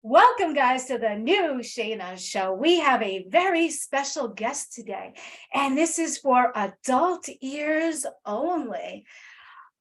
Welcome, guys, to the new Shayna show. We have a very special guest today, and this is for adult ears only.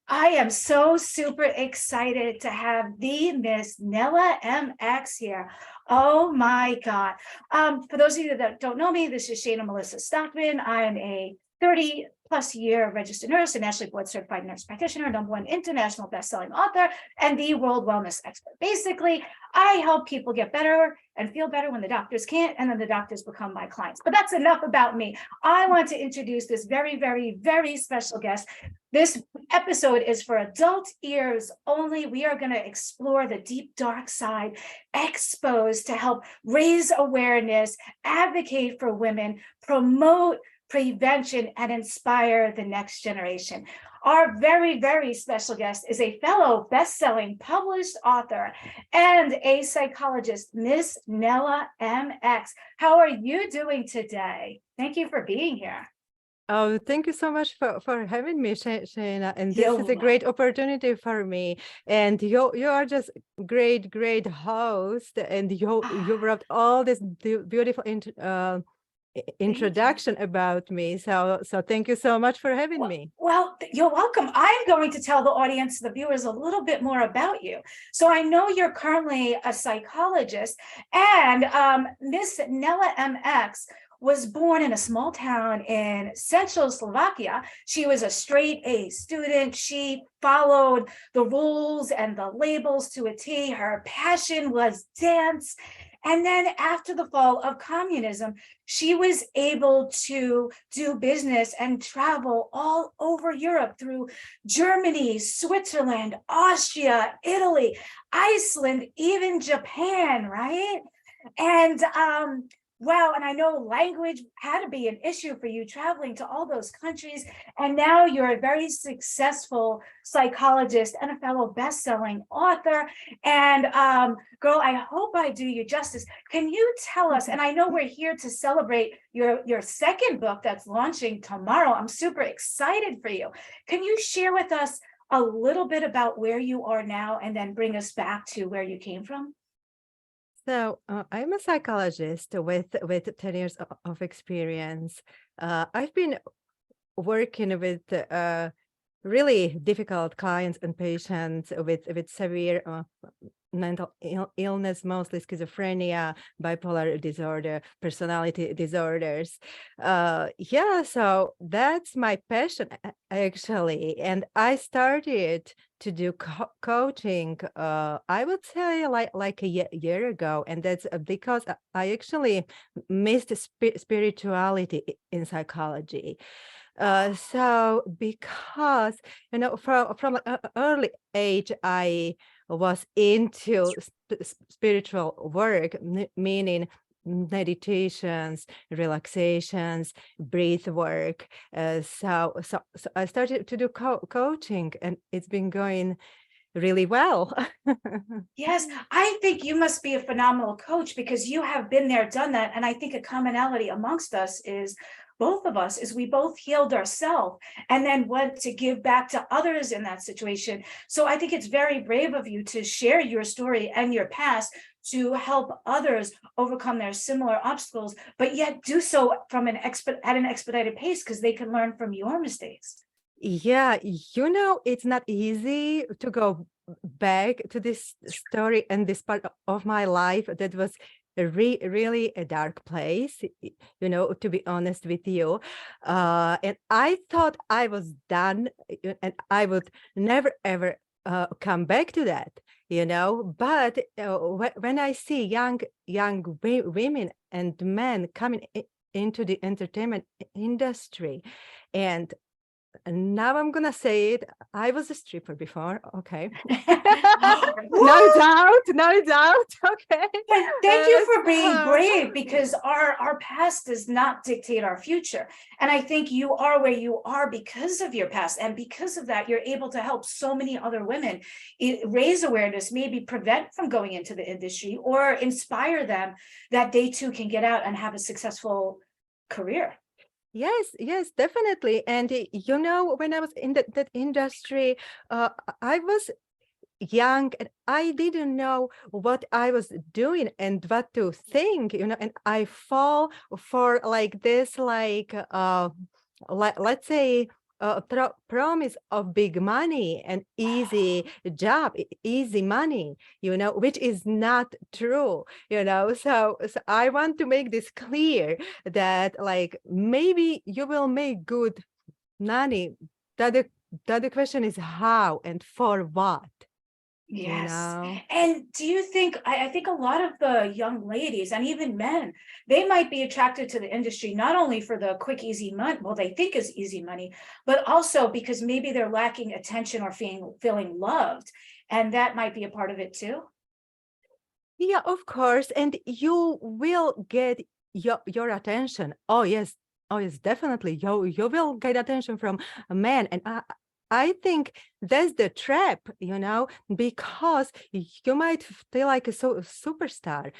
I am so super excited to have the Miss Nella MX here. Oh my God. For those of you that don't know me, this is Shayna Melissa Stockman. I am a 30 plus year registered nurse and nationally board certified nurse practitioner, #1 international best-selling author, and the world wellness expert. Basically, I help people get better and feel better when the doctors can't, and then the doctors become my clients. But that's enough about me. I want to introduce this very, very, very special guest. This episode is for adult ears only. We are going to explore the deep, dark side, expose to help raise awareness, advocate for women, promote prevention, and inspire the next generation. Our very, very special guest is a fellow best-selling published author and a psychologist, Miss Nella MX. How are you doing today? Thank you for being here. Oh, thank you so much for having me, Shayna. And this is a great opportunity for me. And you are just great host. And you brought all this beautiful introduction about me. So thank you so much for having me. Well, you're welcome. I'm going to tell the audience, the viewers, a little bit more about you. So I know you're currently a psychologist, and Miss Nella MX was born in a small town in central Slovakia. She was a straight A student. She followed the rules and the labels to a T. Her passion was dance. And then after the fall of communism, she was able to do business and travel all over Europe through Germany, Switzerland, Austria, Italy, Iceland, even Japan, right? And wow, and I know language had to be an issue for you traveling to all those countries. And now you're a very successful psychologist and a fellow best-selling author. And girl, I hope I do you justice. Can you tell us, and I know we're here to celebrate your second book that's launching tomorrow. I'm super excited for you. Can you share with us a little bit about where you are now and then bring us back to where you came from? So I'm a psychologist with 10 years of experience. I've been working with really difficult clients and patients with severe mental illness, mostly schizophrenia, bipolar disorder, personality disorders. Yeah, so that's my passion actually. And I started to do coaching, I would say like a year ago. And that's because I actually missed spirituality in psychology. So because, from an early age, I was into spiritual work, meaning meditations, relaxations, breath work. So I started to do coaching, and it's been going really well. Yes, I think you must be a phenomenal coach because you have been there, done that. And I think a commonality amongst us is both of us is we both healed ourselves and then went to give back to others in that situation. So I think it's very brave of you to share your story and your past to help others overcome their similar obstacles, but yet do so from at an expedited pace because they can learn from your mistakes. Yeah, it's not easy to go back to this story and this part of my life that was really a dark place, to be honest with you. And I thought I was done and I would never, ever come back to that, but when I see young women and men coming into the entertainment industry, and now I'm gonna say it, I was a stripper before, okay. No doubt, okay. Thank you for being brave, because our past does not dictate our future. And I think you are where you are because of your past. And because of that, you're able to help so many other women raise awareness, maybe prevent from going into the industry, or inspire them that they too can get out and have a successful career. Yes, definitely. And when I was in that industry, I was young, and I didn't know what I was doing and what to think, and I fall for like this, let's say, promise of big money and easy job, easy money, which is not true, so I want to make this clear that like maybe you will make good money, that the question is how and for what. Yes. And do you think, I think a lot of the young ladies and even men, they might be attracted to the industry, not only for the quick, easy money, well, they think is easy money, but also because maybe they're lacking attention or feeling loved. And that might be a part of it too. Yeah, of course. And you will get your attention. Oh, yes. Oh, yes, definitely. You will get attention from a man. And I think that's the trap, because you might feel like a superstar,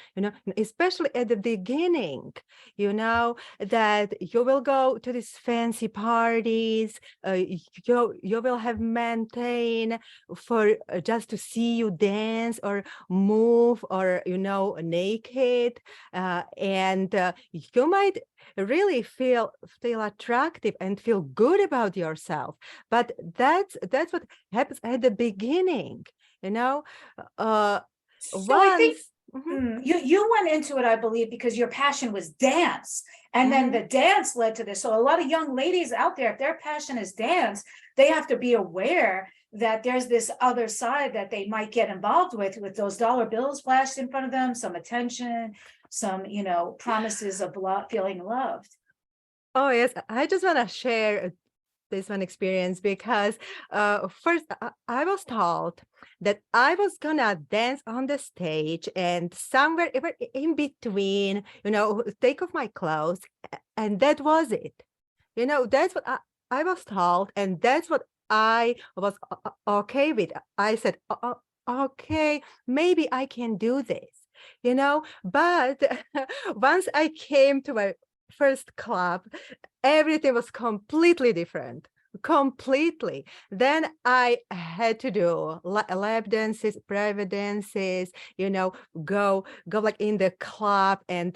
especially at the beginning, that you will go to these fancy parties, you will have maintain for just to see you dance or move or, naked, and you might really feel attractive and feel good about yourself, but that's what happens at the beginning, So I think once. Mhm, you went into it, I believe, because your passion was dance. And then mhm. the dance led to this. So a lot of young ladies out there, if their passion is dance, they have to be aware that there's this other side that they might get involved with those dollar bills flashed in front of them, some attention, some, promises of feeling loved. Oh yes, I just want to share this one experience because first I was told that I was gonna dance on the stage, and somewhere in between, take off my clothes, and that was it. That's what I was told, and that's what I was okay with. I said, okay, maybe I can do this, but once I came to my first club, everything was completely different. Completely. Then I had to do lap dances, private dances, go like in the club and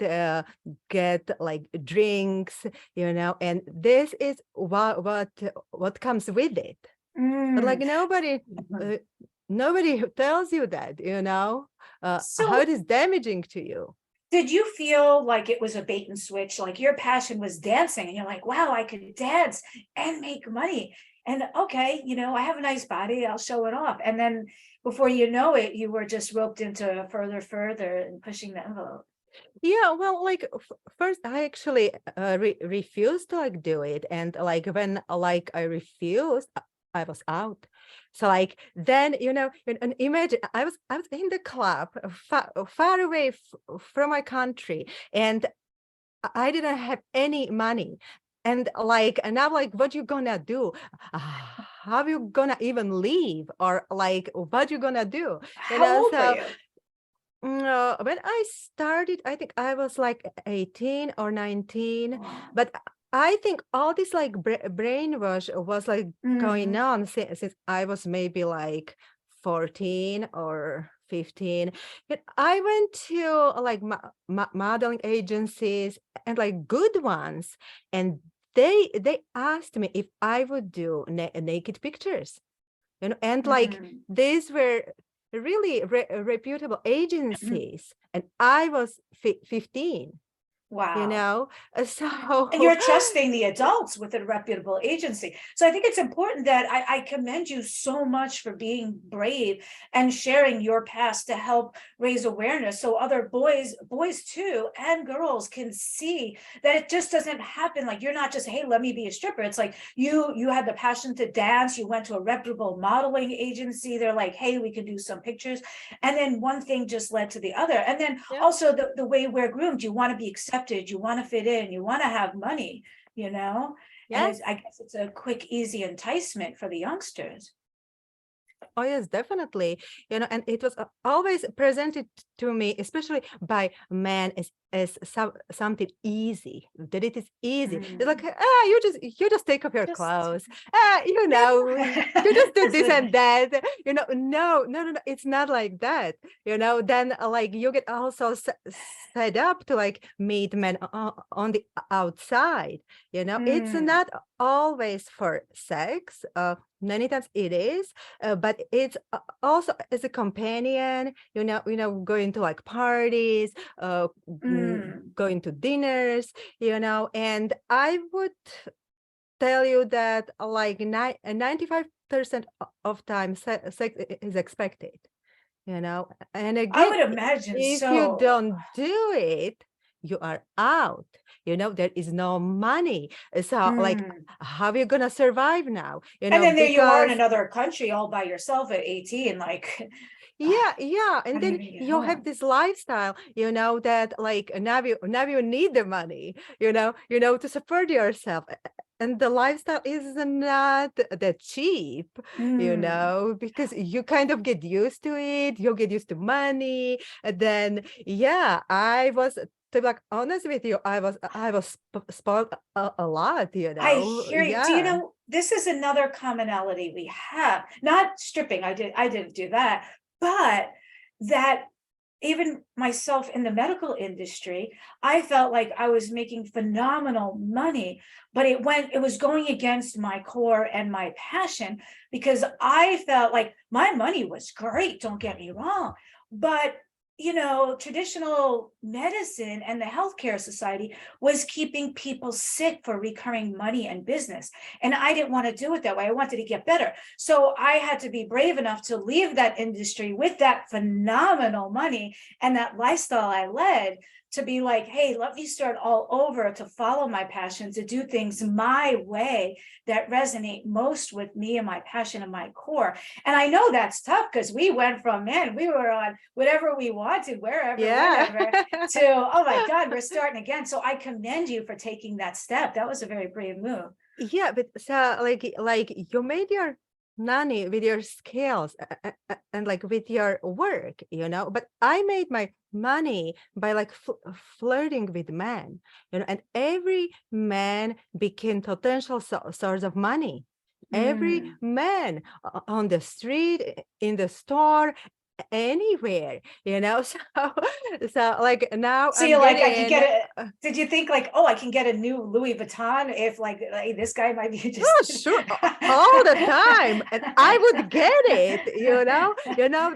get like drinks, and this is what comes with it. But like Mm. nobody tells you that, how So it is damaging to you. did you feel like it was a bait and switch? Like your passion was dancing and you're like, wow, I could dance and make money. And okay, I have a nice body, I'll show it off. And then before you know it, you were just roped into further and pushing the envelope. Yeah, well, like first I actually refused to like do it, and like when like I refused, I was out. So like then and imagine I was in the club far away from my country, and I didn't have any money. And like, and I'm like, what you gonna do? How you gonna even leave? Or like, what you gonna do? How old were So you? when I started, I think I was like 18 or 19, Wow. but I think all this like brainwash was like going Mm. on since I was maybe like 14 or 15. But I went to like modeling agencies and like good ones, and they asked me if I would do naked pictures, and like Mm. these were really reputable Mm. agencies, and I was 15, Wow. And so you're trusting the adults with a reputable agency. So I think it's important that I commend you so much for being brave and sharing your past to help raise awareness so other boys too, and girls can see that it just doesn't happen. Like you're not just, hey, let me be a stripper. It's like you had the passion to dance, you went to a reputable modeling agency. They're like, hey, we can do some pictures. And then one thing just led to the other. And then yeah. also the way we're groomed, you want to be accepted, you want to fit in, you want to have money, and Yes. I guess it's a quick, easy enticement for the youngsters. oh yes, definitely. And it was always presented to me, especially by men, as something easy, that it is easy. It's like, you just take off your Just clothes, you just do this and that. No, it's not like that. Then like you get also set up to like meet men on the outside. It's Mm, not always for sex. Many times it is, but it's also as a companion. Going to like parties, mm. going to dinners. And I would tell you that like 95% of time sex is expected. And I again, would imagine if you so. don't do it, you are out. There is no money. So like, Mm. how are you gonna survive now? And then there you are in Because another country all by yourself at 18, like, yeah, how and do you then make it you have home? this lifestyle, that like now you need the money, to support yourself. And the lifestyle is not that cheap, Mm. because you kind of get used to it, you get used to money. And then, yeah, to be like honest with you, I was spoiled a lot, I hear you. Do you yeah. know, this is another commonality we have, not stripping, I didn't do that, but that even myself in the medical industry, I felt like I was making phenomenal money, but it was going against my core and my passion, because I felt like my money was great, don't get me wrong, but traditional medicine and the healthcare society was keeping people sick for recurring money and business. And I didn't want to do it that way. I wanted to get better. So I had to be brave enough to leave that industry with that phenomenal money and that lifestyle I led, to be like, hey, let me start all over, to follow my passion, to do things my way that resonate most with me and my passion and my core. And I know that's tough, because we went from, man, we were on whatever we wanted, wherever, Yeah. whenever, to, oh my God, we're starting again. So I commend you for taking that step. That was a very brave move. Yeah, but so like you made your money with your skills, and like with your work, but I made my money by like flirting with men, and every man became potential source of money. Every Mm. man on the street, in the store, anywhere, so like now So I'm you're like, I can getting. get it. Did you think like, oh, I can get a new Louis Vuitton if like this guy might be Oh, just sure, all the time, and I would get it.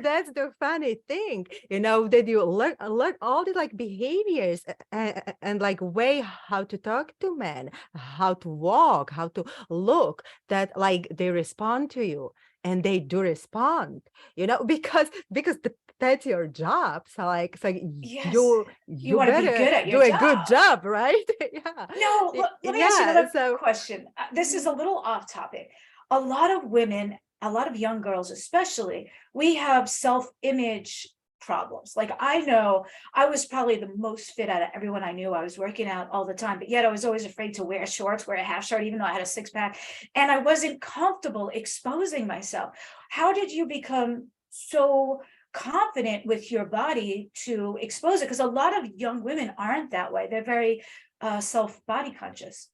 That's the funny thing. That you learn all the like behaviors, and like way how to talk to men, how to walk, how to look, that like they respond to you, and they do respond. Because that's your job. So yes, you you you want to be better good at do your a good job. job, right? Yeah, No, let me ask you yeah. another So. question. This is a little off topic. A lot of women, a lot of young girls especially, we have self-image problems. Like, I know I was probably the most fit out of everyone I knew. I was working out all the time, but yet I was always afraid to wear shorts, wear a half shirt, even though I had a six pack, and I wasn't comfortable exposing myself. How did you become so confident with your body to expose it? Because a lot of young women aren't that way. They're very self body conscious.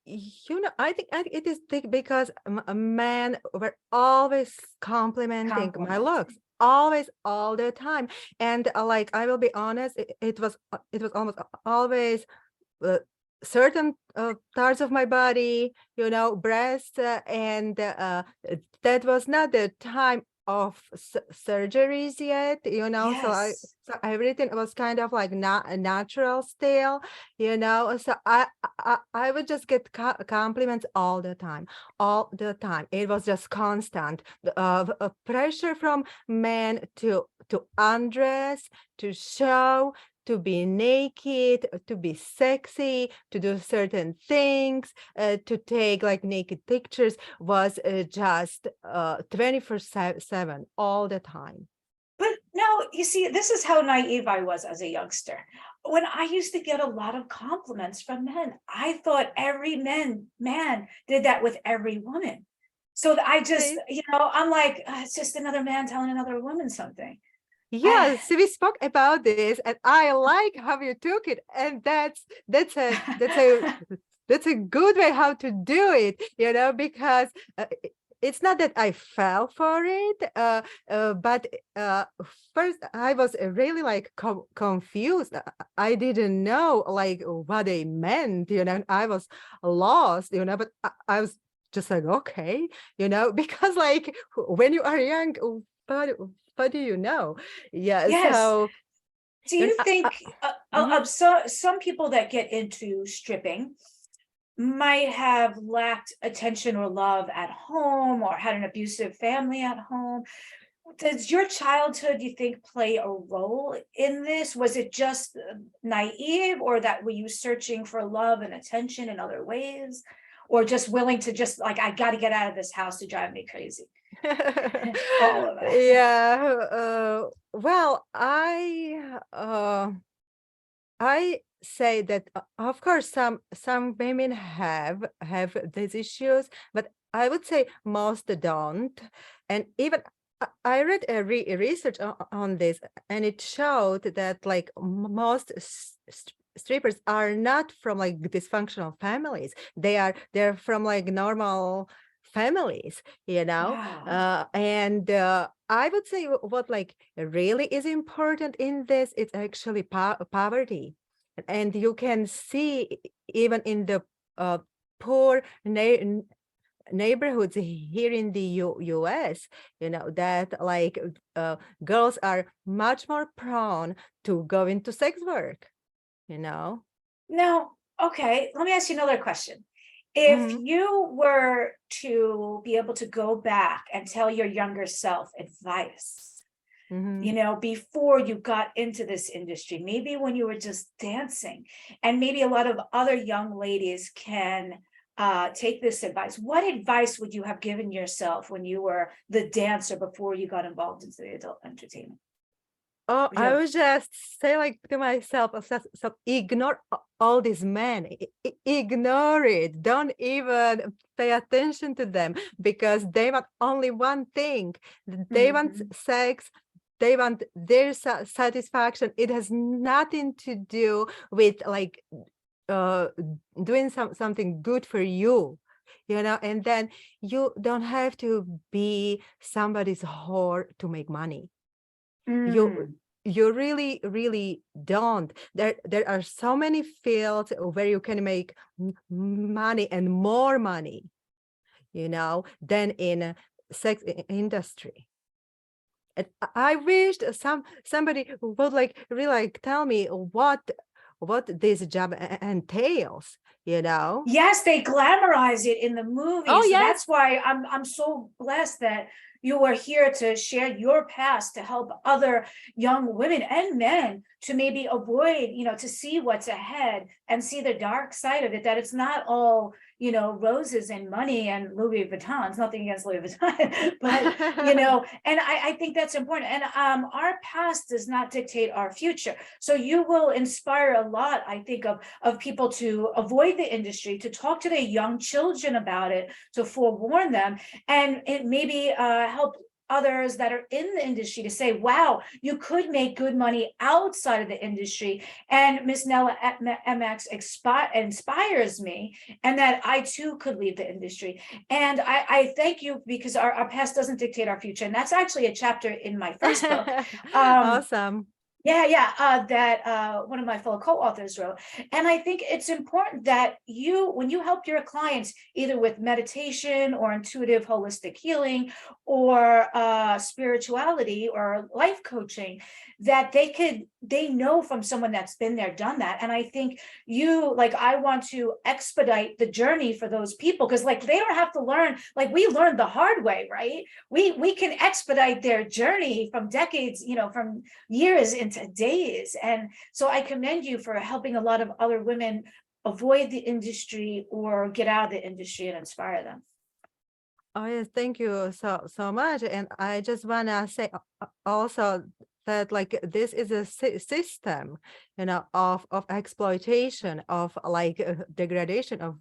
I think it is because a man were always complimenting my looks, Complimenting. always, all the time. And like I will be honest, it was almost always uh, certain parts of my body, breasts, and that was not the time of surgeries yet, so Yes. everything was kind of like not natural still, so I would just get compliments all the time, all the time. It was just constant pressure from men to undress, to show, to be naked, to be sexy, to do certain things, to take like naked pictures, was just 24/7 all the time. But no, you see, this is how naive I was as a youngster. When I used to get a lot of compliments from men, I thought every man did that with every woman. So I just, See? I'm like, it's just another man telling another woman something. Yes, we spoke about this, and I like how you took it, and that's a good way how to do it, because it's not that I fell for it, but first I was really like confused. I didn't know like what they meant, and I was lost, but I was just like, okay, because like when you are young, what, what do you know? Yeah, Yes. so Do and you think mhm, of some people that get into stripping might have lacked attention or love at home or had an abusive family at home? Does your childhood, you think, play a role in this? Was it just naive, or that were you searching for love and attention in other ways, or just willing to just like, I got to get out of this house to drive me crazy? All of it. yeah, well, I say that of course some women have these issues, but I would say most don't. And even I read a research on this, and it showed that like most strippers are not from like dysfunctional families. They're from like normal families, Wow. and I would say what like really is important in this, it's actually poverty. And you can see even in the poor neighborhoods here in the US, that like girls are much more prone to go into sex work, you know. Now, okay, let me ask you another question. If Mhm, you were to be able to go back and tell your younger self advice, mhm. before you got into this industry, maybe when you were just dancing, and maybe a lot of other young ladies can take this advice, what advice would you have given yourself when you were the dancer before you got involved into the adult entertainment? Oh, Would you I have? would just say like to myself, so ignore all these men, ignore it. Don't even pay attention to them, because they want only one thing. They want Mhm. sex. They want their satisfaction. It has nothing to do with like uh doing something good for you, and then you don't have to be somebody's whore to make money. you Mm. you really don't. There are so many fields where you can make money and more money, than in sex industry. And I wished somebody would like really like tell me what this job entails, Yes, they glamorize it in the oh movies. So yes. that's why I'm so blessed that you are here to share your past to help other young women and men to maybe avoid, to see what's ahead and see the dark side of it, that it's not all, roses and money and Louis Vuittons, nothing against Louis Vuitton, but and I think that's important. And our past does not dictate our future. So you will inspire a lot, I think, of people to avoid the industry, to talk to their young children about it, to forewarn them, and it maybe help others that are in the industry to say, wow, you could make good money outside of the industry. And Miss Nella MX inspires me, and that I too could leave the industry. And I thank you, because our past doesn't dictate our future. And that's actually a chapter in my first book. Um, Awesome. that one of my fellow co-authors wrote. And I think it's important that when you help your clients, either with meditation or intuitive holistic healing or spirituality or life coaching, that they know from someone that's been there, done that. And I think I want to expedite the journey for those people, because like they don't have to learn, like we learned the hard way, right? We can expedite their journey from decades, from years into days. And so I commend you for helping a lot of other women avoid the industry or get out of the industry and inspire them. Oh yes, thank you so much. And I just wanna say also that like this is a system, of exploitation, of like degradation of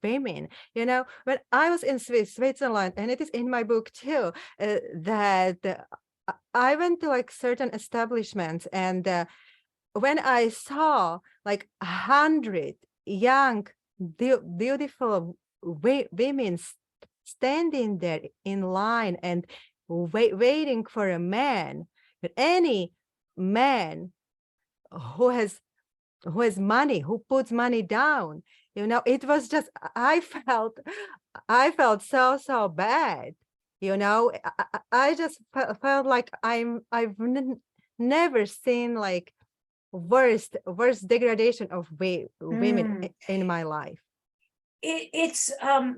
women. When I was in Switzerland, and it is in my book too, that I went to like certain establishments, and when I saw like 100 young, beautiful women standing there in line and waiting for a man, but any man who has money, who puts money down, it was just, I felt so bad. I just felt like I've never seen like worst degradation of women in my life. It's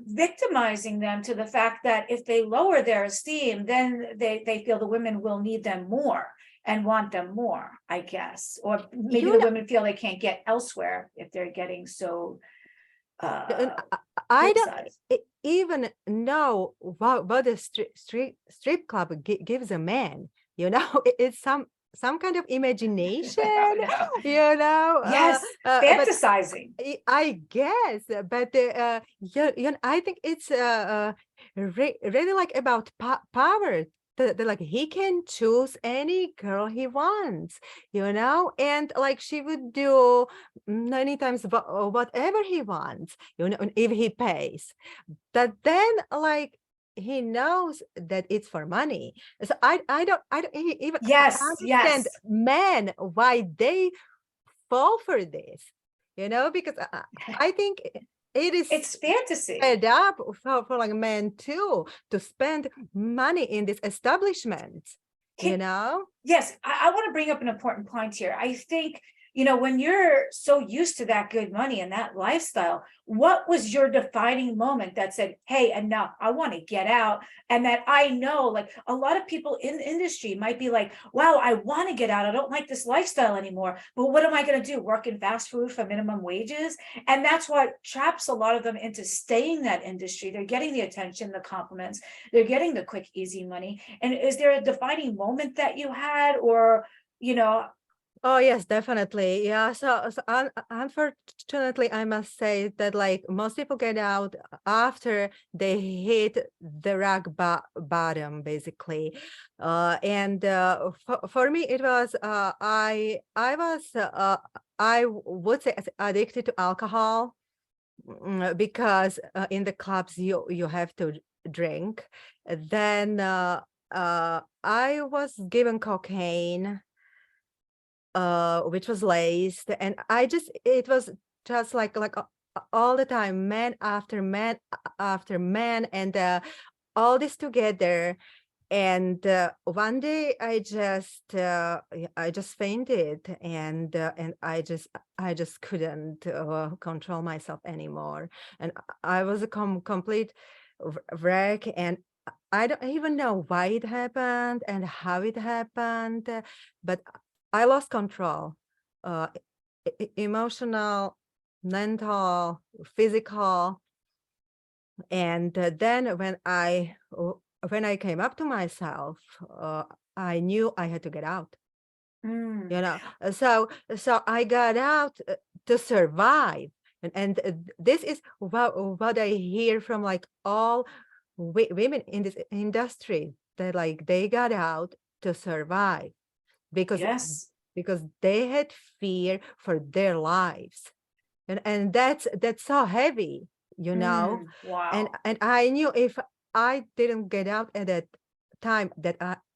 victimizing them to the fact that if they lower their esteem, then they feel the women will need them more and want them more, I guess. Or maybe the women feel they can't get elsewhere if they're getting so I don't even know what a strip club gives a man. It's some kind of imagination, yes, fantasizing. I guess, but I think it's really like about power. Like he can choose any girl he wants, and like she would do many times whatever he wants, if he pays. But then like he knows that it's for money. So I don't even understand men why they fall for this, because I think it's fantasy. Fed up for like men too to spend money in this establishment. Yes, I want to bring up an important point here. I think, when you're so used to that good money and that lifestyle, what was your defining moment that said, hey, enough, I want to get out? And that I know, like a lot of people in the industry might be like, wow, I want to get out. I don't like this lifestyle anymore. But what am I going to do? Work in fast food for minimum wages? And that's what traps a lot of them into staying in that industry. They're getting the attention, the compliments, they're getting the quick, easy money. And is there a defining moment that you had, or, Oh, yes, definitely. Yeah. So unfortunately, I must say that like most people get out after they hit the rock bottom, basically. And for me, it was I would say addicted to alcohol, because in the clubs you have to drink. Then I was given cocaine, which was laced, and it was just like all the time, man after man after man, and all this together. And one day I just fainted, and I just couldn't control myself anymore, and I was a complete wreck. And I don't even know why it happened and how it happened, but I lost control, emotional, mental, physical. And then when I came up to myself, I knew I had to get out. So I got out to survive, and this is what I hear from like all women in this industry, that like they got out to survive. Because they had fear for their lives, and that's so heavy, wow. And I knew if I didn't get out at that time, that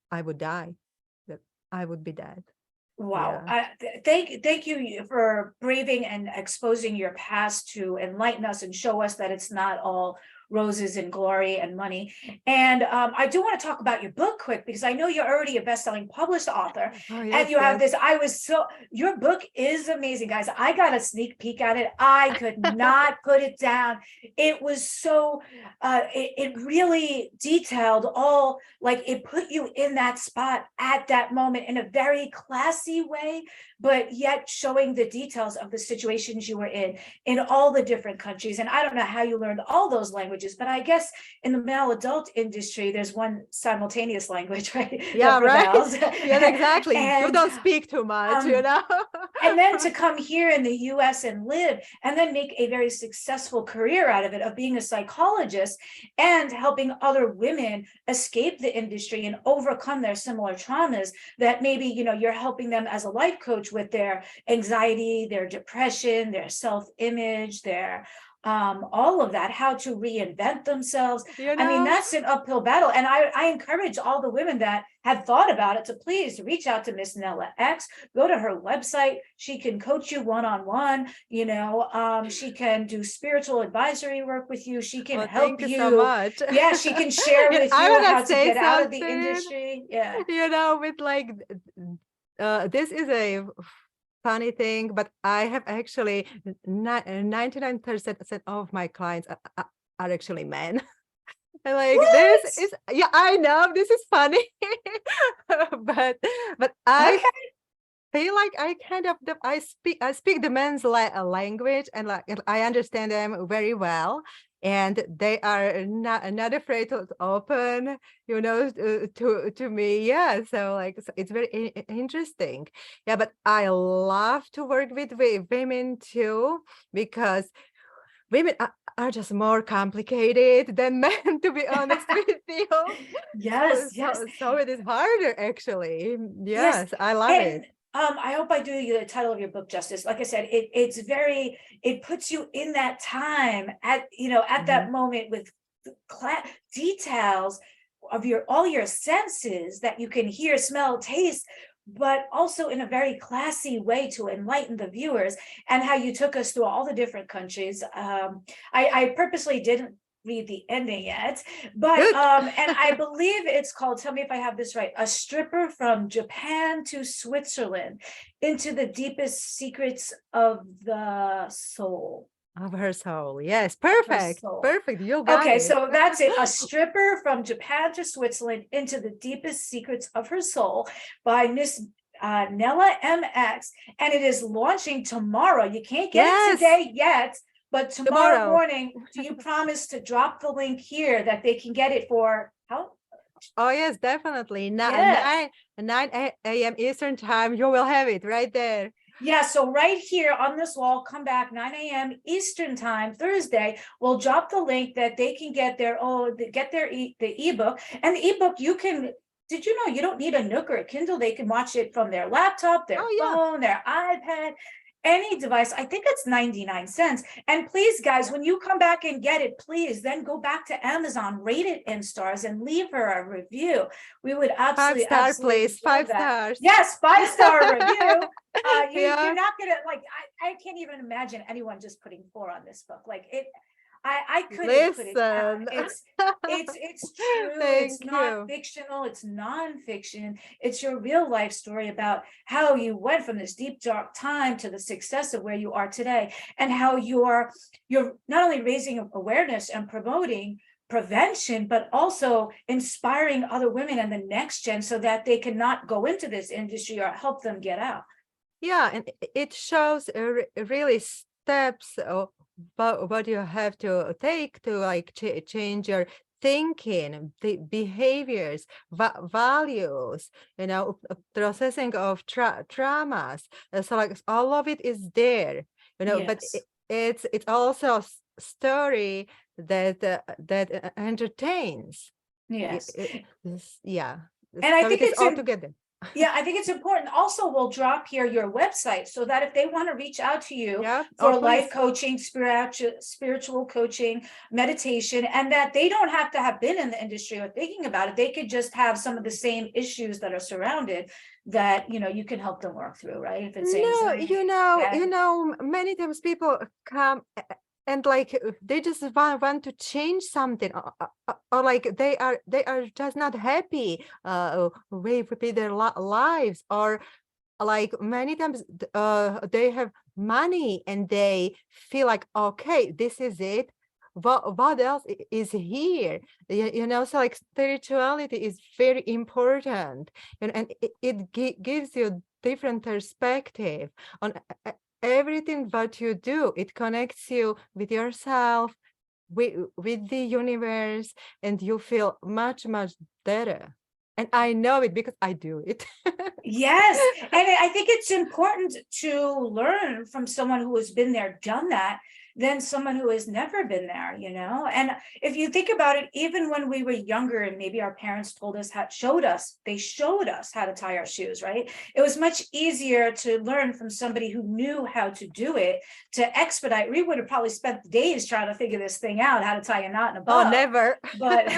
I would die, that I would be dead. Wow. Thank you for braving and exposing your past to enlighten us and show us that it's not all roses and glory and money. And I do want to talk about your book quick, because I know you're already a best-selling published author. And you have this, your book is amazing, guys. I got a sneak peek at it. I could not put it down. It was so, it really detailed all, like it put you in that spot at that moment in a very classy way, but yet showing the details of the situations you were in all the different countries. And I don't know how you learned all those languages, languages, but I guess in the male adult industry, there's one simultaneous language, right? Yeah, That right. prevails. Yeah, exactly. You And don't speak too much, you know. and then to come here in the US and live and then make a very successful career out of it, of being a psychologist and helping other women escape the industry and overcome their similar traumas, that maybe, you're helping them as a life coach with their anxiety, their depression, their self-image, their all of that, how to reinvent themselves. You I mean, know, that's an uphill battle. And I encourage all the women that have thought about it to please reach out to Miss Nella X, go to her website. She can coach you one-on-one, she can do spiritual advisory work with you. She can well, help thank you so you. much. Yeah, she can share with I you want how to to say get out of the something, industry. Yeah. with like, this is a funny thing, but I have actually 99% of my clients are actually men. And like What? this is, yeah, I know this is funny, but I Okay. feel like I kind of I speak the men's language, and like I understand them very well, and they are not afraid to open, to me. Yeah, so like it's very interesting. Yeah, but I love to work with women too, because women are just more complicated than men, to be honest with you. Yes, yes, So it is harder, actually. yes. Yes, I love it. And I hope I do you the title of your book justice. Like I said, it puts you in that time at that moment with details of all your senses that you can hear, smell, taste, but also in a very classy way to enlighten the viewers, and how you took us through all the different countries. I purposely didn't read the ending yet, but Good. and I believe it's called, tell me if I have this right, A Stripper from Japan to Switzerland into the Deepest Secrets of the Soul. Of her soul. Yes, Her perfect. soul. Perfect. You got Okay, it. so that's it. A Stripper from Japan to Switzerland into the Deepest Secrets of Her Soul by Miss Nella MX. And it is launching tomorrow. You can't get it Yes, today yet, but tomorrow tomorrow. morning, do you promise to drop the link here that they can get it for how? Oh, yes, definitely. Yes. 9 a.m. Eastern time. You will have it right there. Yeah, so right here on this wall, come back 9 a.m. Eastern time, Thursday, we'll drop the link that they can get the ebook. And the ebook, did you know you don't need a Nook or a Kindle? They can watch it from their laptop, their Oh, yeah. phone, their iPad, any device. I think it's 99 cents. And please, guys, when you come back and get it, please then go back to Amazon, rate it in stars, and leave her a review. We would absolutely, 5-star, absolutely please. love 5 that. stars. Yes, 5-star review. Yeah. You're not gonna like. I can't even imagine anyone just putting 4 on this book. Like it, I couldn't put it down. It's true. It's Thank not you. fictional. It's nonfiction. It's your real life story about how you went from this deep dark time to the success of where you are today, and how you're not only raising awareness and promoting prevention, but also inspiring other women and the next gen so that they cannot go into this industry or help them get out. Yeah, and it shows really steps of what you have to take to like change your thinking, the behaviors, values, processing of traumas. So like all of it is there, but Yes. it's also story that entertains. Yes. Yeah. And I So think it is it's all together. yeah, I think it's important. Also, we'll drop here your website so that if they want to reach out to you Yeah. for Oh, life please. coaching, spiritual coaching, meditation, and that they don't have to have been in the industry or thinking about it, they could just have some of the same issues that are surrounded that you can help them work through, right? If it's No, anxiety, many times people come and like they just want to change something, or like they are just not happy with their lives, or like many times they have money and they feel like, okay, this is it. What else is here? So like spirituality is very important, and it gives you different perspective on everything what you do. It connects you with yourself, with the universe, and you feel much, much better. And I know it because I do it. Yes. And I think it's important to learn from someone who has been there, done that, than someone who has never been there, you know? And if you think about it, even when we were younger and maybe our parents told us how, they showed us how to tie our shoes, right? It was much easier to learn from somebody who knew how to do it, to expedite. We would have probably spent days trying to figure this thing out, how to tie a knot in a bow. Oh, never. But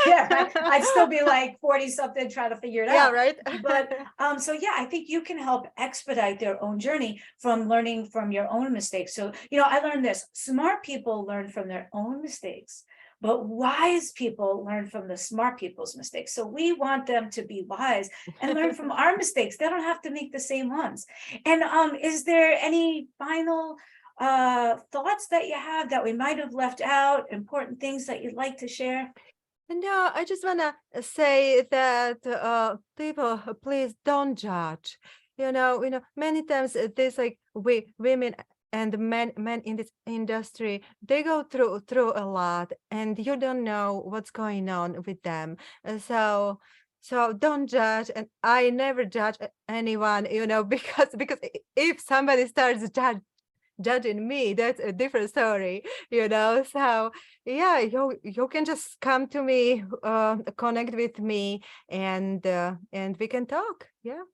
yeah, right. I'd still be like 40 something trying to figure it Yeah, out. right. But so yeah, I think you can help expedite their own journey from learning from your own mistakes. So, you know, I learned this: smart people learn from their own mistakes, but wise people learn from the smart people's mistakes. So we want them to be wise and learn from our mistakes. They don't have to make the same ones. And is there any final thoughts that you have that we might have left out, important things that you'd like to share? No, I just want to say that people, please don't judge. Many times this like women and men in this industry, they go through a lot, and you don't know what's going on with them. So don't judge, and I never judge anyone, because if somebody starts judging me, that's a different story. So yeah, you can just come to me, connect with me, and we can talk. Yeah.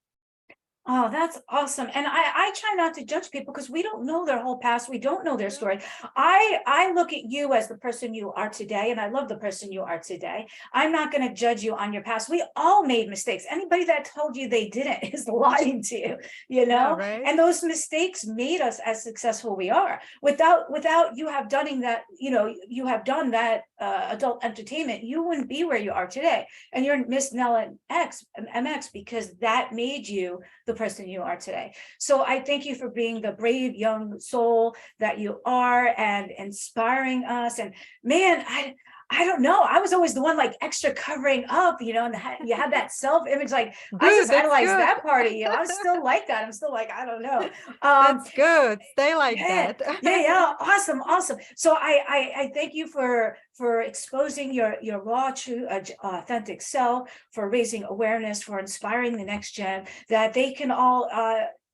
Oh, that's awesome. And I try not to judge people because we don't know their whole past. We don't know their story. I look at you as the person you are today, and I love the person you are today. I'm not going to judge you on your past. We all made mistakes. Anybody that told you they didn't is lying to you, you know? Yeah, right. And those mistakes made us as successful we are. Without you have done that, you have done that adult entertainment, you wouldn't be where you are today. And you're Miss Nella MX because that made you the person you are today. So I thank you for being the brave young soul that you are and inspiring us. And man, I don't know. I was always the one like extra covering up, and you had that self-image. Like I just idolized that part of you. I'm still like that. I'm still like, I don't know. That's good. Stay like yeah, that. yeah. Awesome. So I thank you for exposing your raw, true, authentic self, for raising awareness, for inspiring the next gen, that they can all,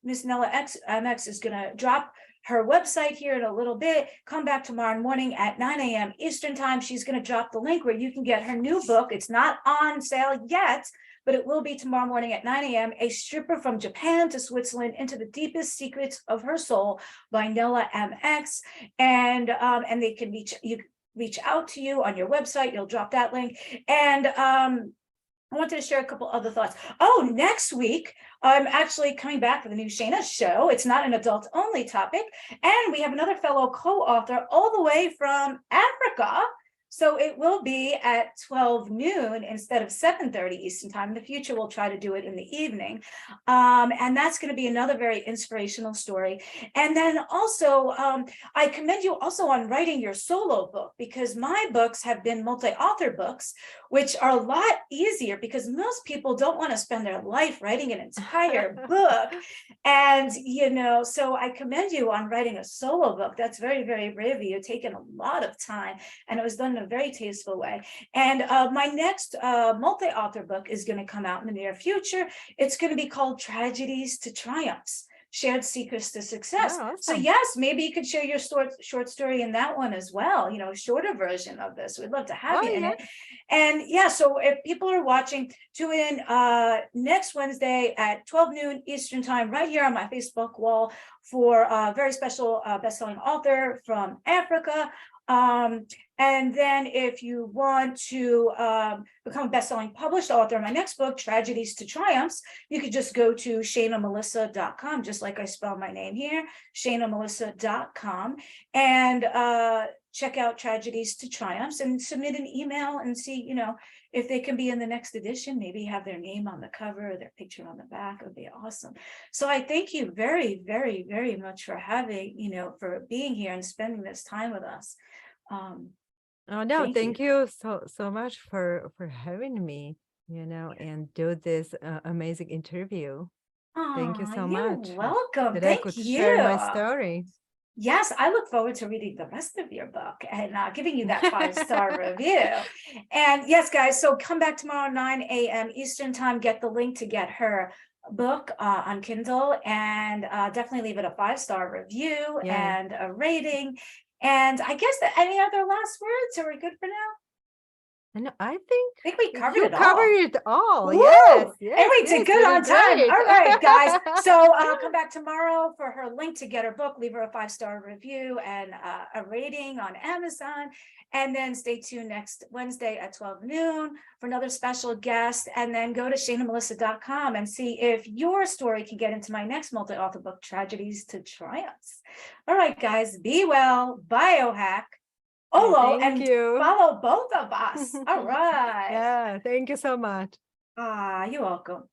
Miss Nella MX is going to drop her website here in a little bit. Come back tomorrow morning at 9 a.m. Eastern time. She's going to drop the link where you can get her new book. It's not on sale yet, but it will be tomorrow morning at 9 a.m. A Stripper from Japan to Switzerland into the Deepest Secrets of Her Soul by Nella MX. And they can reach out to you on your website. You'll drop that link. And I wanted to share a couple other thoughts. Oh, next week, I'm actually coming back for the new Shayna show. It's not an adult only topic. And we have another fellow co-author all the way from Africa. So it will be at 12 noon instead of 7:30 Eastern time. In the future, we'll try to do it in the evening. And that's going to be another very inspirational story. And then also, I commend you also on writing your solo book, because my books have been multi-author books, which are a lot easier because most people don't want to spend their life writing an entire book. And, so I commend you on writing a solo book. That's very, very brave of you, taken a lot of time, and it was done in a very tasteful way. And my next multi-author book is going to come out in the near future. It's going to be called Tragedies to Triumphs: Shared Secrets to Success. Oh, awesome. So yes, maybe you could share your short story in that one as well, a shorter version of this. We'd love to have you in it. And yeah, so if people are watching, tune in next Wednesday at 12 noon Eastern time, right here on my Facebook wall, for a very special best-selling author from Africa. And then if you want to become a best-selling published author, my next book, Tragedies to Triumphs, you could just go to shaynamelissa.com, just like I spell my name here, shaynamelissa.com, and check out Tragedies to Triumphs and submit an email and see, if they can be in the next edition. Maybe have their name on the cover, their picture on the back. It would be awesome. So I thank you very, very, very much for for being here and spending this time with us. Oh no, thank you so much for having me, and do this amazing interview. Thank you so much. You're welcome. That I Thank could you. share my story. Yes, I look forward to reading the rest of your book and giving you that 5-star review. And yes, guys, so come back tomorrow, 9 a.m. Eastern time, get the link to get her book on Kindle, and definitely leave it a 5-star review Yeah. and a rating. And I guess that any other last words? Are we good for now? And I I think we covered you it all. covered it all. Woo! Yes, And yes, we did yes, good you on did time. great. All right, guys. So come back tomorrow for her link to get her book, leave her a 5-star review and a rating on Amazon. And then stay tuned next Wednesday at 12 noon for another special guest. And then go to shaynamelissa.com and see if your story can get into my next multi-author book, Tragedies to Triumphs. All right, guys, be well, biohack, Olo, Thank and you. follow both of us. All right. Yeah, thank you so much. You're welcome.